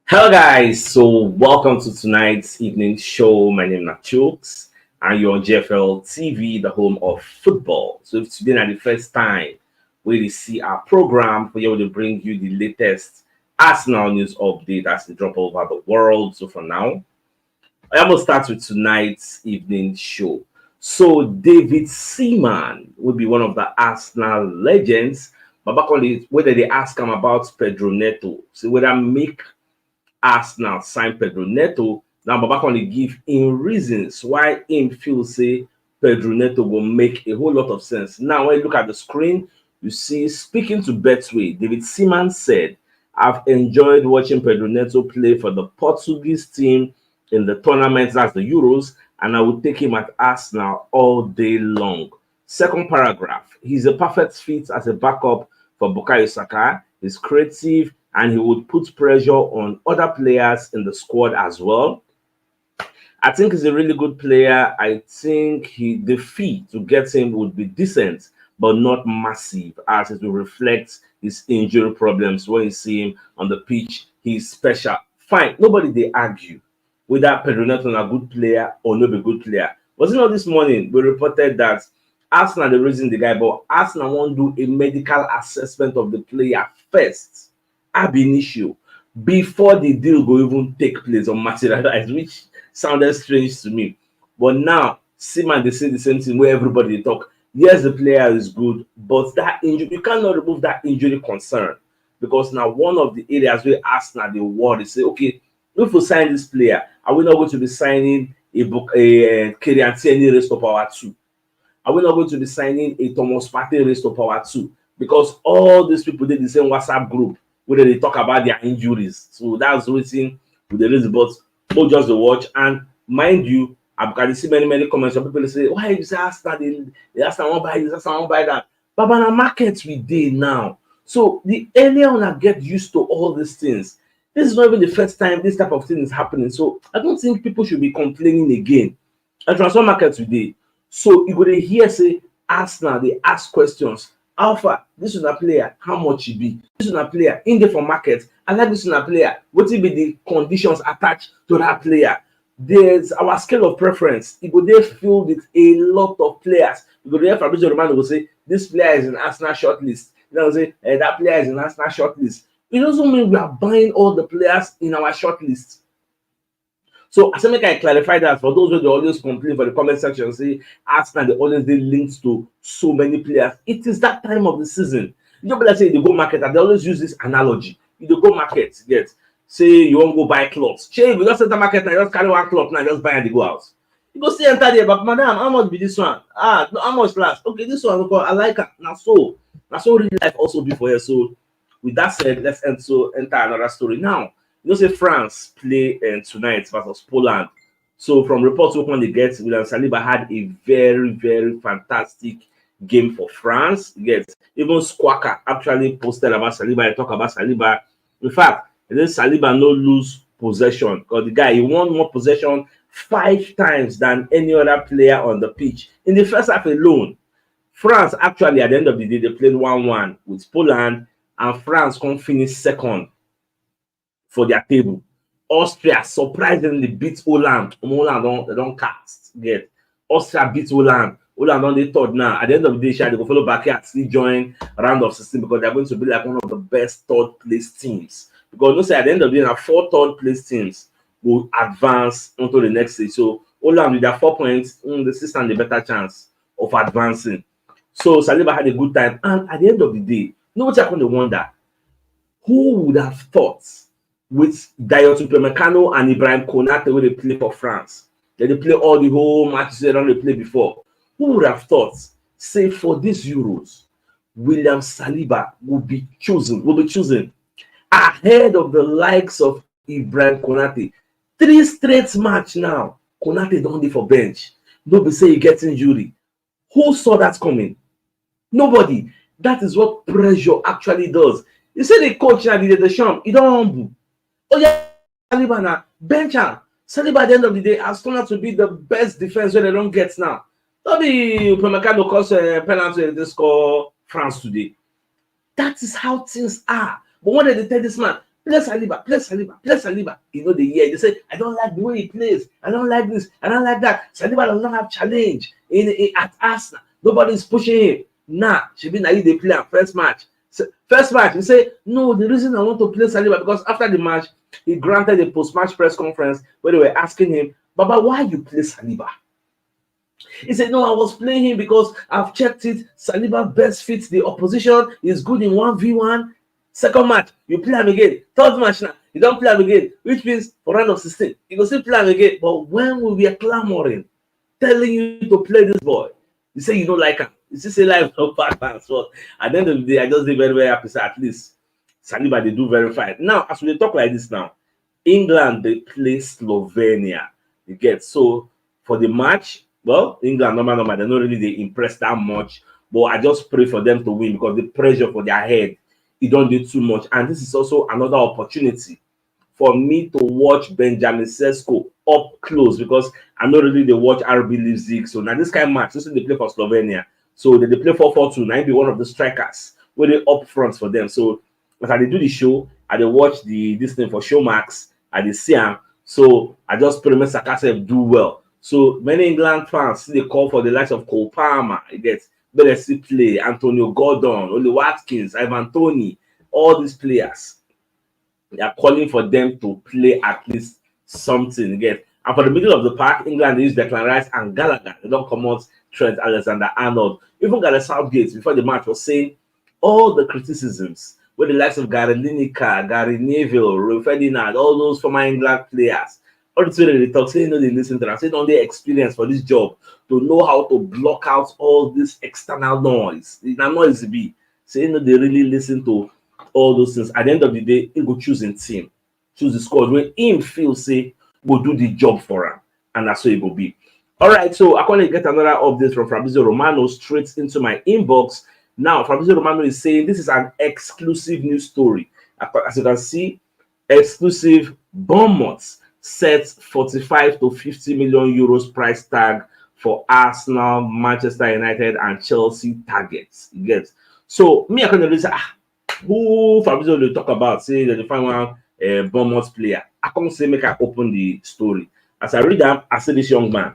Hello guys, so welcome to tonight's evening show. My name is CHUKS and you're on JFL TV, the home of football. So if today is the first time we see our program, we will bring you the latest Arsenal news update as they drop all over the world. So for now, I'm going to start with tonight's evening show. So David Seaman will be one of the Arsenal legends. But back on the whether they ask him about Pedro Neto, so whether make Arsenal sign Pedro Neto. Now, Baba can give him reasons why him feel say Pedro Neto will make a whole lot of sense. Now, when you look at the screen, you see speaking to Betway, David Seaman said, "I've enjoyed watching Pedro Neto play for the Portuguese team in the tournament, that's the Euros, and I would take him at Arsenal all day long." Second paragraph, he's a perfect fit as a backup for Bukayo Saka. He's creative and he would put pressure on other players in the squad as well. I think he's a really good player. I think the fee to get him would be decent, but not massive, as it will reflect his injury problems. When you see him on the pitch, he's special. Fine, nobody they argue whether Pedro Neto is a good player or not a good player. Was it not this morning we reported that Arsenal the reason the guy, but Arsenal won't do a medical assessment of the player first ab initio before the deal go even take place or materialize, which sounded strange to me. But now, Seaman, they say the same thing where everybody talk. Yes, the player is good, but that injury, you cannot remove that injury concern, because now one of the areas where Arsenal they worry say, okay, if we sign this player, are we not going to be signing a Thierry raised to power 2? Are we not going to be signing a Thomas Partey raised to power 2? Because all these people did the same WhatsApp group where they talk about their injuries. So that's waiting with the reason, but we'll just watch. And mind you, I can see many comments of people say, why is Arsenal? They Arsenal won't buy this, Arsenal won't buy that. But on the market we did now. So the earlier on I get used to all these things, this is not even the first time this type of thing is happening. So I don't think people should be complaining again. And transfer market today. So you go to hear say Arsenal, they ask questions. Alpha, this is a player, how much it be? This is a player in the for market. I like this is a player. What will be the conditions attached to that player? There's our scale of preference. It will there filled with a lot of players. You go there, Fabrizio Romano will say this player is in Arsenal shortlist. You know, say that player is in Arsenal shortlist. It doesn't mean we are buying all the players in our shortlist. So I make I clarify that for those who always complain for the comment section, say Arsenal they always they linked to so many players. It is that time of the season. You know, let's say they go market, and they always use this analogy. You go market, get say you won't go buy clothes. Che, we just enter market and just carry one cloth now, just buy and they go out. You go see enter there, but madam, how much be this one? No, how much last? Okay, this one I like it. Now so real life also be for you. So with that said, let's enter another story now. You know, say France play tonight versus Poland. So from reports when they get, William Saliba had a very fantastic game for France. Yes, even Squawka actually posted about Saliba and talk about Saliba. In fact, then Saliba no lose possession because the guy he won more possession 5 times than any other player on the pitch in the first half alone. France actually at the end of the day they played 1-1 with Poland, and France can finish second for their table. Austria surprisingly beat Holland. Holland don't cast. Get Austria beat Holland. Holland on the third now. At the end of the day, they go follow back here and still join round of 16 because they're going to be like one of the best third place teams. Because you say at the end of the day, now 4 third place teams will advance into the next stage. So Holland with their 4 points, they still stand a better chance of advancing. So Saliba had a good time, and at the end of the day, you know what happened? To wonder who would have thought with Dayot Upamecano and Ibrahim Konate where they play for France. They play all the whole matches they don't play before. Who would have thought, say for these Euros, William Saliba will be chosen ahead of the likes of Ibrahim Konate. 3 straight match now. Konate don't be for bench. Nobody say he gets injury. Who saw that coming? Nobody. That is what pressure actually does. You say the coach now did the sham, he don't humble. Oh yeah, Saliba now, bench am. Saliba at the end of the day has turned out to be the best defense where they don't get now. Don't be Upamecano cause penalty they score France today. That is how things are. But when they tell this man, play Saliba, play Saliba, play Saliba. You know, they say, I don't like the way he plays. I don't like this. I don't like that. Saliba does not have challenge at Arsenal. Nobody's pushing him. Nah, she be naive. They play first match. So, first match, he say, no, the reason I want to play Saliba because after the match, he granted a post-match press conference where they were asking him, Baba, why you play Saliba? He said, no, I was playing him because I've checked it. Saliba best fits the opposition. He's good in 1v1. Second match, you play him again. Third match now, you don't play him again, which means for round of 16, you go still play him again. But when we were clamoring, telling you to play this boy, you say you don't like him. You still say life no back and so. At the end of the day, I just did very, very happy. So at least Saliba, they do very fine. Now, as we talk like this now, England, they play Slovenia. You get so for the match. Well, England, normal, they're not really they impressed that much. But I just pray for them to win because the pressure for their head, it don't do too much. And this is also another opportunity for me to watch Benjamin Sesko up close because I know really they watch RB Leipzig. So now this kind of match, this is they play for Slovenia. So they play 4-4-2. Now be one of the strikers where they up front for them. So as I do the show, I they watch this thing for Showmax, I they see him. So I just pray me Sakasev do well. So many England fans they call for the likes of Cole Palmer, you get Belesi play, Antonio Gordon, Oli Watkins, Ivan Toney, all these players. They are calling for them to play at least something, you get. And for the middle of the park, England use Declan Rice and Gallagher. They don't come out Trent Alexander-Arnold. Even Gareth Southgate before the match was saying all the criticisms with the likes of Gary Lineker, Gary Neville, Rio Ferdinand, all those former England players. All the way they talk, say, they listen to them, say, don't they experience for this job to know how to block out all this external noise? It's not noisy be. Say, they really listen to all those things. At the end of the day, he go choose in team, choose the squad when him feel say go do the job for him, and that's how it will be. All right, so I'm going to get another update from Fabrizio Romano straight into my inbox. Now, Fabrizio Romano is saying this is an exclusive news story. As you can see, exclusive Bournemouth sets 45 to 50 million euros price tag for Arsenal, Manchester United, and Chelsea targets. You get so me, I can really say, who Fabrizio will talk about? Say that the final Bournemouth player. I can't say make I open the story. As I read them, I see this young man.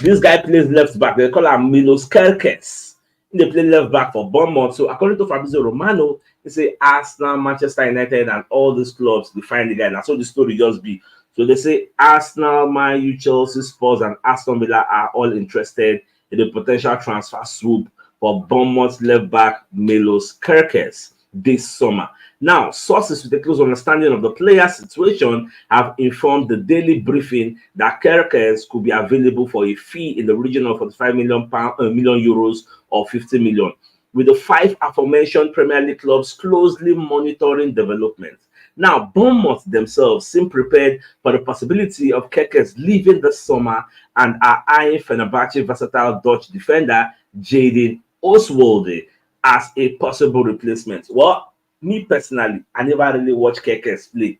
This guy plays left back. They call him Milos Kerkez. They play left back for Bournemouth. So according to Fabrizio Romano, they say Arsenal, Manchester United, and all these clubs define the guy. That's how the story just be. So they say Arsenal, Man U, Chelsea, Spurs, and Aston Villa are all interested in the potential transfer swoop for Bournemouth left back Milos Kerkez this summer. Now, sources with a close understanding of the player's situation have informed the Daily Briefing that Kerkez could be available for a fee in the region of 45 million euros or 50 million, with the 5 aforementioned Premier League clubs closely monitoring developments. Now, Bournemouth themselves seem prepared for the possibility of Kerkez leaving this summer and are eyeing Fenerbahce versatile Dutch defender Jadon Oswalde as a possible replacement. Well, me personally, I never really watch Kerkez play.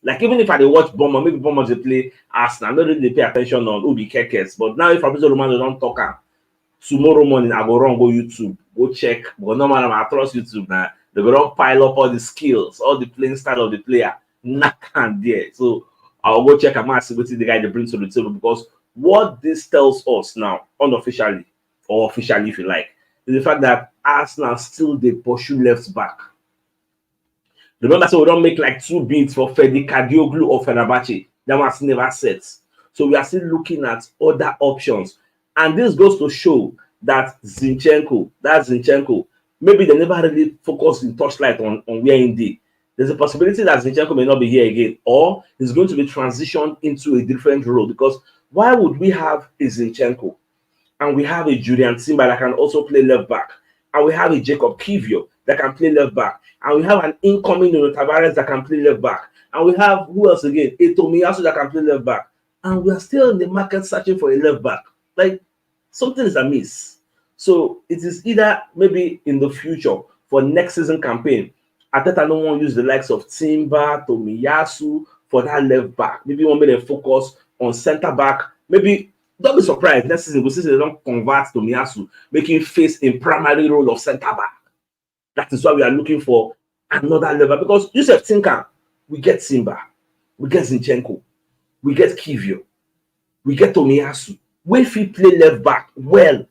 Like, even if I watch Bournemouth, maybe Bournemouth they play Arsenal, I don't really pay attention on who be Kerkez. But now, if Fabrizio Romano don't talk, tomorrow morning I go run, go YouTube, go check. But no matter, I trust YouTube now. They go run pile up all the skills, all the playing style of the player. Not there. So I'll go check. I'm asking what the guy they bring to the table, because what this tells us now, unofficially or officially, if you like, is the fact that Arsenal still they pursue left back. Remember, so we don't make like 2 bids for Fedi Kadioglu or Fenerbahce. That was never set. So we are still looking at other options. And this goes to show that Zinchenko, maybe they never really focused in touchlight on where he did. There's a possibility that Zinchenko may not be here again, or he's going to be transitioned into a different role. Because why would we have a Zinchenko and we have a Julian Timber that can also play left back, and we have a Jacob Kivior that can play left back, and we have an incoming Nuno Tavares that can play left back, and we have who else again? Etomiyasu that can play left back, and we are still in the market searching for a left back. Like, something is amiss. So it is either maybe in the future for next season campaign, Arteta don't want to use the likes of Timber, Tomiyasu for that left back. Maybe want me to focus on centre back. Maybe don't be surprised next season we'll see they don't convert Tomiyasu, making face in primary role of centre back. That is why we are looking for another level because you said thinker, we get Simba, we get Zinchenko, we get Kivio, we get Tomiyasu. Wey fit play left back well.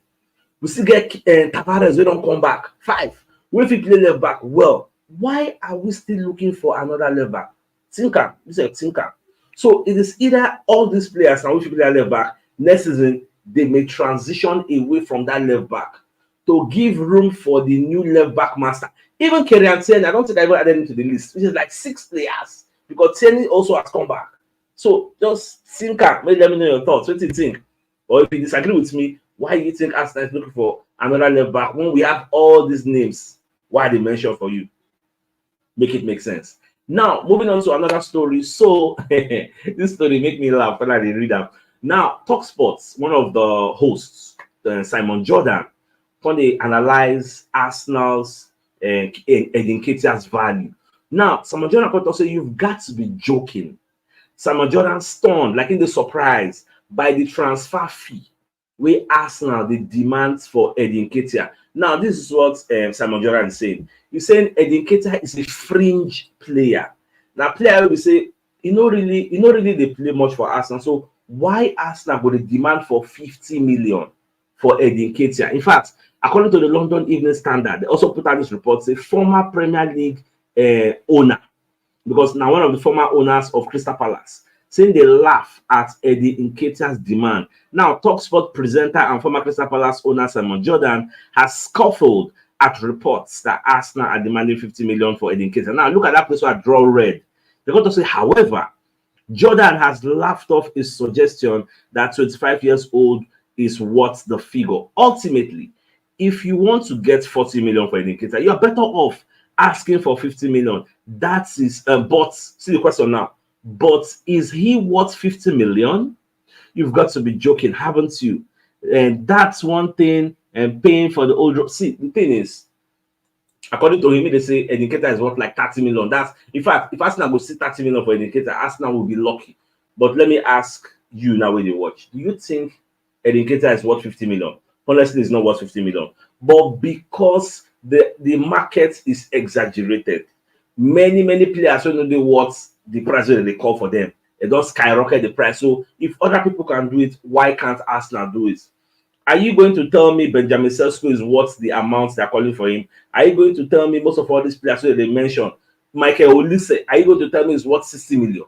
We still get Tavares wey don come back. 5. Wey fit play left back well. Why are we still looking for another left back? Thinker, you said thinker. So it is either all these players now wey fit play left back next season they may transition away from that left back to give room for the new left back master. Even Thierry and Thierry, I don't think I even added him to the list, which is like 6 players because Thierry also has come back. So just thinker, maybe let me know your thoughts. What do you think? Or if you disagree with me, why do you think Arsenal is looking for another left back when we have all these names? Why they mention for you? Make it make sense. Now, moving on to another story. So, this story make me laugh when I read that. Now, Talk Sports, one of the hosts, Simon Jordan, when they analyze Arsenal's Nketiah's value. Now, Simon Jordan could say, you've got to be joking. Simon Jordan stunned, like in the surprise, by the transfer fee where Arsenal the demands for Nketiah. Now, this is what Simon Jordan is saying. He's saying Nketiah is a fringe player. Now, player will say, you know really they play much for Arsenal. So why Arsenal got a demand for 50 million for Nketiah? In fact, according to the London Evening Standard, they also put out this report, say former Premier League owner, because now one of the former owners of Crystal Palace, saying they laugh at Eddie Nketiah's demand. Now, TalkSport presenter and former Crystal Palace owner Simon Jordan has scoffed at reports that Arsenal are demanding 50 million for Eddie Nketiah. Now, look at that place where I draw red. They're going to say, however, Jordan has laughed off his suggestion that 25 years old is worth the figure. Ultimately, if you want to get 40 million for Eddie Nketiah, you're better off asking for 50 million. That is, but see the question now. But is he worth 50 million? You've got to be joking, haven't you? And that's one thing. And paying for the old. See, the thing is, according to him, they say Nketiah is worth like 30 million. That's in fact, if Arsenal go see 30 million for Nketiah, Arsenal will be lucky. But let me ask you now when you watch, do you think Nketiah is worth 50 million? Honestly, it's not worth 50 million. But because the market is exaggerated, many players don't know they worth the price that they call for them. They don't skyrocket the price. So if other people can do it, why can't Arsenal do it? Are you going to tell me Benjamin Sesko is worth the amount they're calling for him? Are you going to tell me most of all these players that they mentioned, Michael Olise, are you going to tell me is worth 60 million?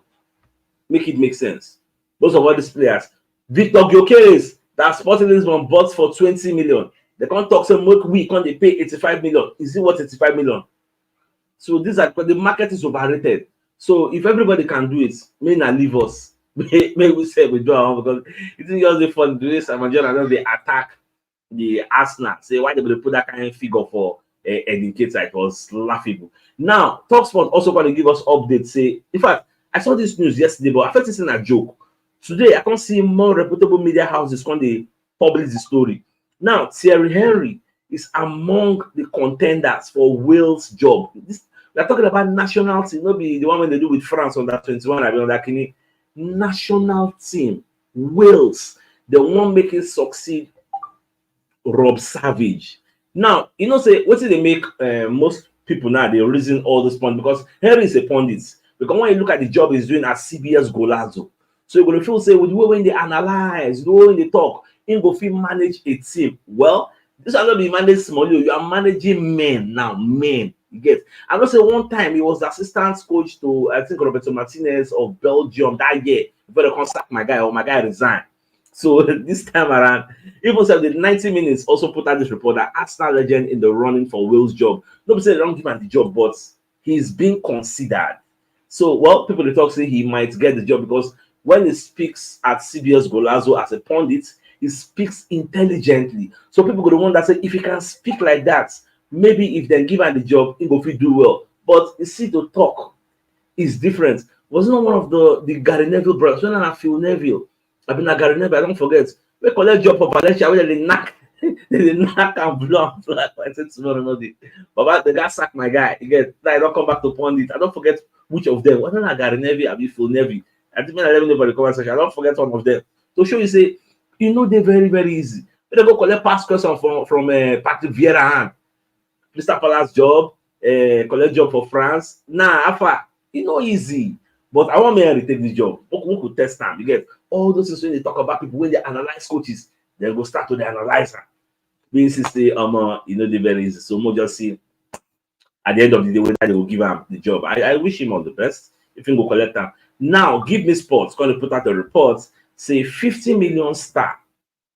Make it make sense. Most of all these players. Victor Gyökeres, that Sporting Lisbon bought for 20 million. They can't talk so much. We can't they pay 85 million. Is it worth 85 million? So these are the market is overrated. So if everybody can do it, may not leave us. May we say we do our own because it is just the fun to do this. And they attack the Arsenal. Say why they will put that kind of figure for Nketiah. It was laughable. Now, TalkSport also going to give us updates. Say, in fact, I saw this news yesterday, but I felt it's in a joke. Today, I can't see more reputable media houses going to publish the story. Now, Thierry is among the contenders for Wales' job. We're talking about national team, not be the one when they do with France on that 21. I mean, on that national team, Wales, the one making succeed Rob Savage. Now, you know, say what did they make most people now? They reason all this point because Henry is a pundit. Because when you look at the job he's doing at CBS Golazo, so you're gonna feel say with the way when they analyze, the way when they talk, in go feel manage a team. Well, this are not be managed small. You are managing men now, men. You get. I know say one time he was the assistant coach to I think Roberto Martinez of Belgium that year. Before they contact my guy or my guy resigned. So this time around, even said the 90 minutes also put out this report that Arsenal legend in the running for Will's job. Nobody said they don't give him the job, but he's being considered. So, well, people they talk say he might get the job because when he speaks at CBS Golazo as a pundit, he speaks intelligently. So people go the one that say if he can speak like that, maybe if they give him the job, he will do well. But you see, to talk is different. Wasn't one of the Gary Neville brothers? When I feel Neville. I've been a Gary Neville, I don't forget. We collect job for Valencia where they knock, they knock and blow and fly. I said tomorrow, no day. But the guy sacked my guy. Again, I don't come back to pundit. I don't forget which of them. Wasn't a Gary Neville, I be Phil Neville. I think I let me know for the comment section. I don't forget one of them. To show you, say, you know, they're very, very easy. When they go collect past question from Patrick Vieira, Crystal Palace job, collect job for France. Nah, Alpha, it's not easy. But I want me to take this job. Who could test time? You get all those things when they talk about people, when they analyze coaches, they go start to the analyzer. Means say, they very easy. So we'll just see at the end of the day whether they will give him the job. I wish him all the best. If he go collect them. Now, give me sports. Going to put out the report. Say 50 million star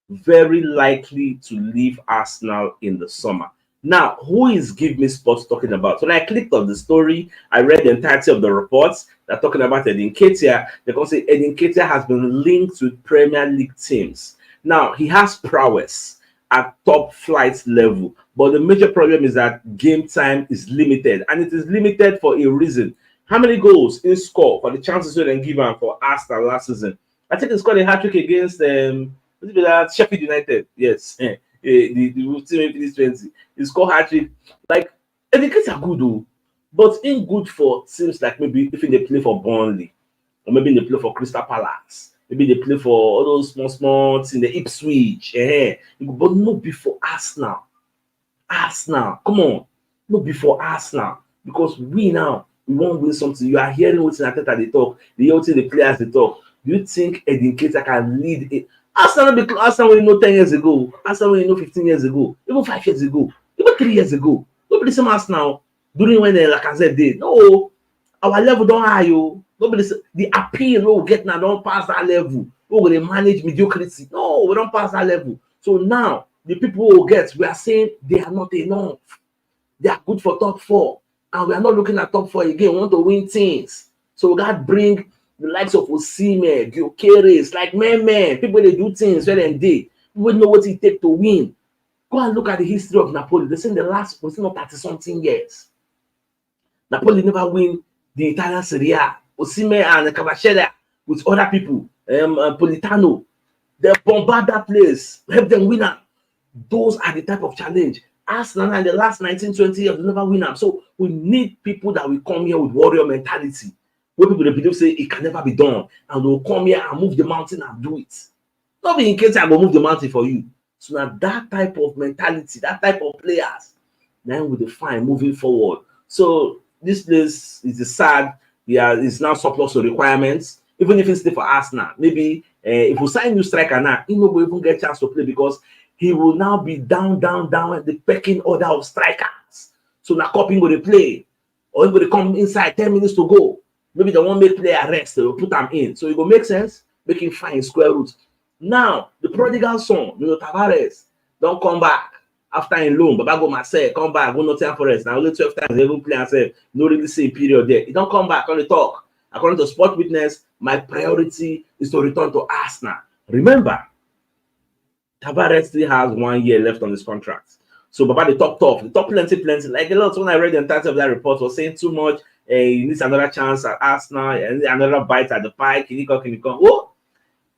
very likely to leave Arsenal in the summer. Now, who is Give Me Sports talking about? So when I clicked on the story, I read the entirety of the reports. They're talking about Nketiah. They can say Nketiah has been linked with Premier League teams. Now, he has prowess at top flight level, but the major problem is that game time is limited, and it is limited for a reason. How many goals in score for the chances we then give him for Arsenal last season? I think he scored a hat trick against Sheffield United. Yes, the team in 20. He scored hat trick. Like, educators are good though, but in good for teams like maybe if they play for Burnley, or maybe they play for Crystal Palace, maybe they play for all those small teams, the Ipswich, but not before Arsenal. Arsenal, come on, not before Arsenal, because we won't win something. You are hearing what Nketiah they talk, the hear the players they talk. Do you think Nketiah can lead it? Arsenal when you know 10 years ago, Arsenal when you know 15 years ago, even 5 years ago, even 3 years ago. Nobody same Arsenal during when Lacazette did. No, our level don't high you. Nobody the appeal we get now don't pass that level. We will manage mediocrity. No, we don't pass that level. So now the people who get, we are saying they are not enough. They are good for top 4, and we are not looking at top 4 again. We want to win things. So we got to bring the likes of Osimhen, Gyökeres, like men, people they do things when they people know what it takes to win. Go and look at the history of Napoli. They say in the last 30-something years, Napoli never win the Italian Serie A. Osimhen and Cavachella with other people, Politano, they bombard that place, help them win them. Those are the type of challenge. Arsenal in the last 19-20 years, they never win them. So we need people that will come here with warrior mentality, where people they believe say it can never be done, and they'll come here and move the mountain and do it. Not be in case I will move the mountain for you. So now that type of mentality, that type of players, then we define moving forward. So this place is sad. It's now surplus to requirements. Even if it's still for Arsenal, maybe if we sign new striker now, he will even get a chance to play because he will now be down the pecking order of strikers. So now copying will play, or he will come inside 10 minutes to go. Maybe they won't make player rest, they will put them in. So it will make sense, make him find square root. Now, the prodigal son, Tavares, don't come back after in loan. Baba go Marseille, come back, go Nottingham Forest. Now, only 12 times they will play and say, no really same period there. He don't come back on the talk. According to Sport Witness, my priority is to return to Arsenal. Remember, Tavares still has 1 year left on his contract. So Baba, they talk tough. They talk plenty. Like a lot, when I read the entirety of that report, was saying too much. He needs another chance at Arsenal, and another bite at the pike. Can you come? Oh,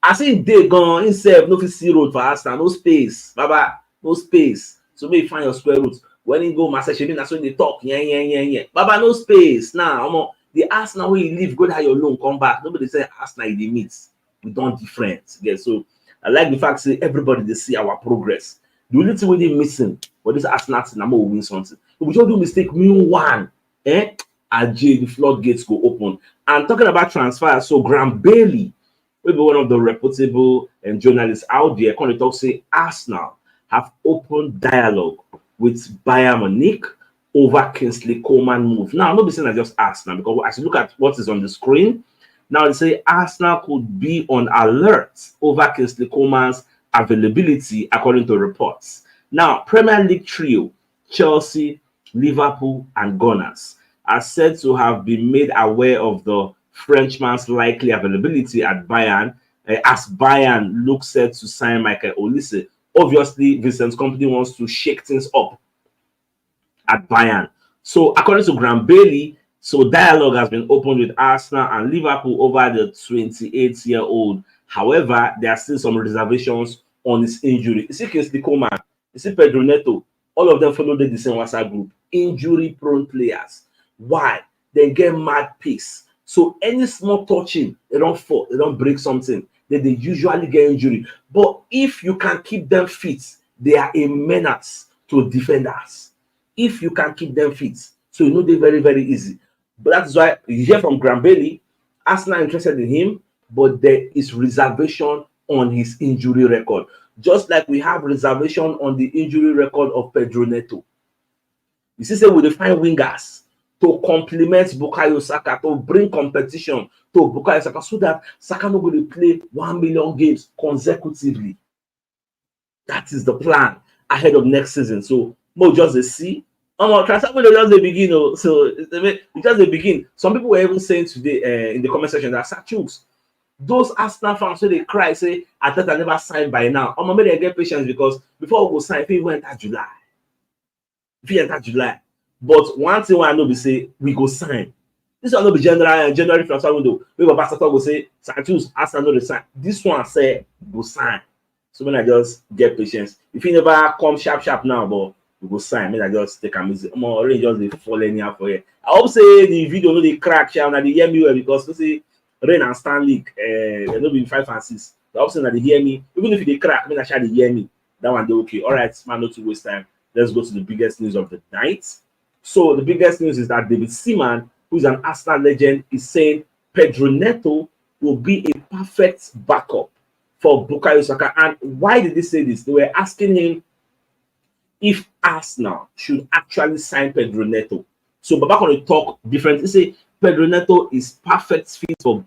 I see they gone himself, no see road for Arsenal, no space. Baba, no space. So maybe find your square root. When you go Massachusetts, that's when they talk. Yeah. Baba, no space. Now, the Arsenal where you live, go there your loan, come back. Nobody say Arsenal they meet. We don't different. Yeah, so I like the fact say everybody they see our progress. The only thing we missing for this Arsenal team, I'm gonna win something. If we don't do mistake, win one, the floodgates go open. And talking about transfer, so Graham Bailey, maybe one of the reputable journalists out there, can talk say Arsenal have opened dialogue with Bayern Munich over Kingsley Coman move. Now, I'm not saying I just Arsenal, because as you look at what is on the screen, now they say Arsenal could be on alert over Kingsley Coman's availability, according to reports. Now, Premier League trio, Chelsea, Liverpool, and Gunners are said to have been made aware of the Frenchman's likely availability at Bayern, as Bayern looks set to sign Michael Olise. Obviously, Vincent's company wants to shake things up at Bayern. So, according to Graham Bailey, so dialogue has been opened with Arsenal and Liverpool over the 28-year-old. However, there are still some reservations on his injury. You see Kingsley Coman, you see Pedro Neto, all of them follow the same WhatsApp group. Injury-prone players. Why? They get mad pace. So any small touching, they don't fall, they don't break something, then they usually get injury. But if you can keep them fit, they are a menace to defenders. If you can keep them fit, So you know they're very, very easy. But that's why you hear from Graham Bailey, Arsenal interested in him, but there is reservation on his injury record. Just like we have reservation on the injury record of Pedro Neto. You see, say we define wingers to complement Bukayo Saka, to bring competition to Bukayo Saka, so that Saka no go dey play 1 million games consecutively. That is the plan ahead of next season. So more just a see. Transfer window just the begin. So it's just the begin. Some people were even saying today in the comment section that CHUKS, those Arsenal fans, so they cry, say Arteta never signed by now. Maybe they get patience, because before we go sign, if we enter July. If we enter July. But one thing I know, we say we go sign. This one will be January transfer window. We go back to say CHUKS, Arsenal no dey sign. This one say go sign. So when I just get patience, if you never come sharp now, but we go sign. When I just take a easy. I'm already just dey fall anyhow for here. I hope say the video no dey crack, and they hear me well, because you see Rain and Stan League, they no be 5 and 6. I hope say that they hear me. Even if they crack, I shall they hear me. That one they okay. All right, man, not to waste time. Let's go to the biggest news of the night. So the biggest news is that David Seaman, who is an Arsenal legend, is saying Pedro Neto will be a perfect backup for Bukayo Saka. And why did they say this? They were asking him if Arsenal should actually sign Pedro Neto. So Baba going to talk different. They say Pedro Neto is perfect fit for.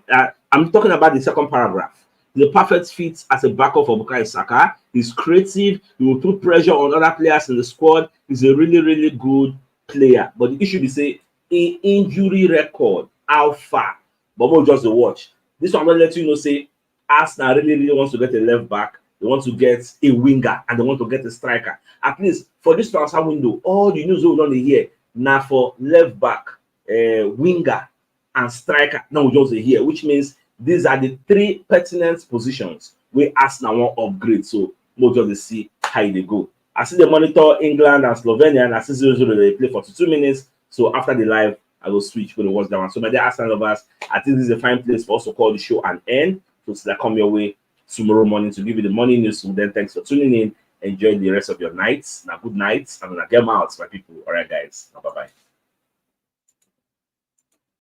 I'm talking about the second paragraph. The perfect fit as a backup for Bukayo Saka. He's creative. He will put pressure on other players in the squad. He's a really, really good player. But the issue is, say, in injury record, how far? But we'll just watch. This one will let you know, say, Arsenal really, really wants to get a left back. They want to get a winger, and they want to get a striker. At least for this transfer window, all the news we're on here now for left back, winger, and striker. Now we just here, which means these are the 3 pertinent positions where Arsenal want upgrade. So we'll just see how they go. I see the monitor England and Slovenia, and I see 0-0 they play for 2 minutes. So after the live, I will switch for the watch that one. So my dear Arsenal lovers, I think this is a fine place for us to call the show an end. So till I come your way tomorrow morning to give you the morning news. So then thanks for tuning in. Enjoy the rest of your nights. Now good night. I'm gonna get out, my people. All right, guys. Bye bye.